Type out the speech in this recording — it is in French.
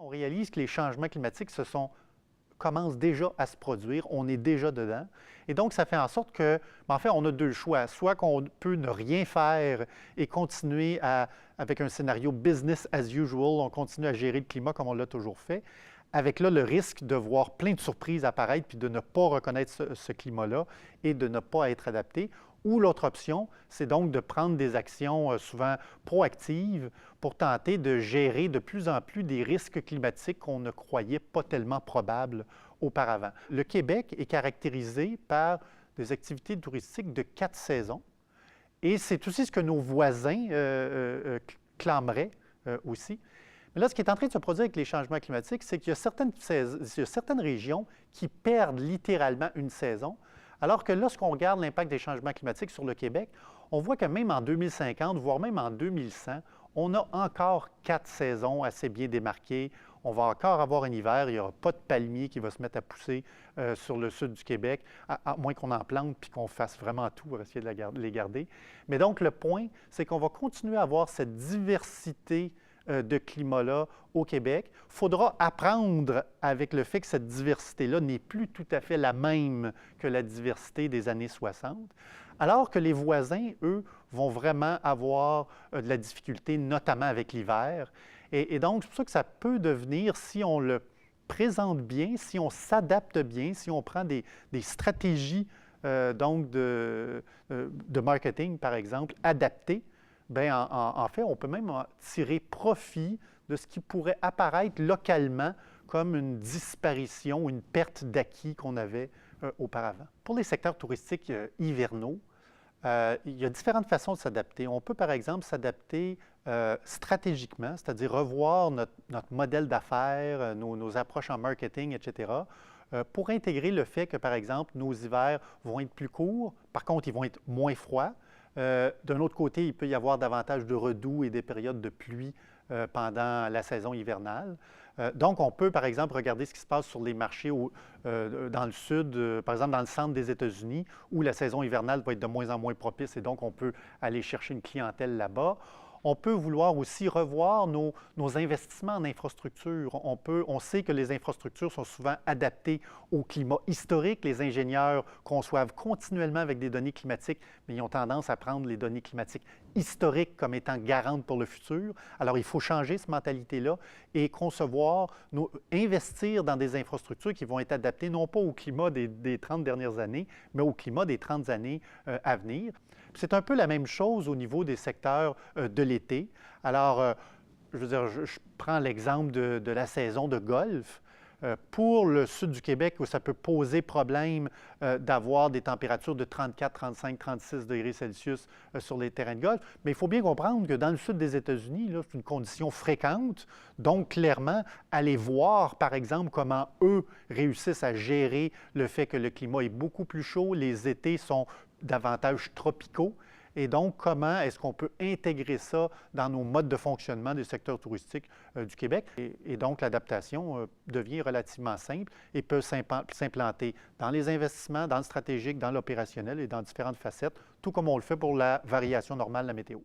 On réalise que les changements climatiques commencent déjà à se produire, on est déjà dedans. Et donc, ça fait en sorte que, en fait, on a deux choix. Soit qu'on peut ne rien faire et continuer avec un scénario business as usual, on continue à gérer le climat comme on l'a toujours fait, avec là le risque de voir plein de surprises apparaître puis de ne pas reconnaître ce climat-là et de ne pas être adapté. Ou l'autre option, c'est donc de prendre des actions souvent proactives pour tenter de gérer de plus en plus des risques climatiques qu'on ne croyait pas tellement probables auparavant. Le Québec est caractérisé par des activités touristiques de 4 saisons et c'est aussi ce que nos voisins clameraient aussi. Mais là, ce qui est en train de se produire avec les changements climatiques, c'est qu'il y a certaines régions qui perdent littéralement une saison, alors que lorsqu'on regarde l'impact des changements climatiques sur le Québec, on voit que même en 2050, voire même en 2100, on a encore 4 saisons assez bien démarquées. On va encore avoir un hiver, il n'y aura pas de palmier qui va se mettre à pousser sur le sud du Québec, à moins qu'on en plante puis qu'on fasse vraiment tout pour essayer de les garder. Mais donc, le point, c'est qu'on va continuer à avoir cette diversité de climat-là au Québec. Il faudra apprendre avec le fait que cette diversité-là n'est plus tout à fait la même que la diversité des années 60, alors que les voisins, eux, vont vraiment avoir de la difficulté, notamment avec l'hiver. Et donc, c'est pour ça que ça peut devenir, si on le présente bien, si on s'adapte bien, si on prend des stratégies donc de marketing, par exemple, adaptées, bien, en fait, on peut même tirer profit de ce qui pourrait apparaître localement comme une disparition, une perte d'acquis qu'on avait auparavant. Pour les secteurs touristiques hivernaux, il y a différentes façons de s'adapter. On peut, par exemple, s'adapter stratégiquement, c'est-à-dire revoir notre modèle d'affaires, nos approches en marketing, etc., pour intégrer le fait que, par exemple, nos hivers vont être plus courts, par contre, ils vont être moins froids. D'un autre côté, il peut y avoir davantage de redoux et des périodes de pluie pendant la saison hivernale. Donc, on peut, par exemple, regarder ce qui se passe sur les marchés dans le sud, par exemple dans le centre des États-Unis, où la saison hivernale va être de moins en moins propice et donc on peut aller chercher une clientèle là-bas. On peut vouloir aussi revoir nos investissements en infrastructure. On sait que les infrastructures sont souvent adaptées au climat historique. Les ingénieurs conçoivent continuellement avec des données climatiques, mais ils ont tendance à prendre les données climatiques historiques comme étant garantes pour le futur. Alors, il faut changer cette mentalité-là et concevoir, investir dans des infrastructures qui vont être adaptées non pas au climat des 30 dernières années, mais au climat des 30 années à venir. C'est un peu la même chose au niveau des secteurs de l'été. Alors, je veux dire, je prends l'exemple de la saison de golf. Pour le sud du Québec, où ça peut poser problème d'avoir des températures de 34, 35, 36 degrés Celsius sur les terrains de golf, mais il faut bien comprendre que dans le sud des États-Unis, c'est une condition fréquente. Donc, clairement, aller voir, par exemple, comment eux réussissent à gérer le fait que le climat est beaucoup plus chaud, les étés sont davantage tropicaux. Et donc, comment est-ce qu'on peut intégrer ça dans nos modes de fonctionnement des secteurs touristiques du Québec? Et donc, l'adaptation devient relativement simple et peut s'implanter dans les investissements, dans le stratégique, dans l'opérationnel et dans différentes facettes, tout comme on le fait pour la variation normale de la météo.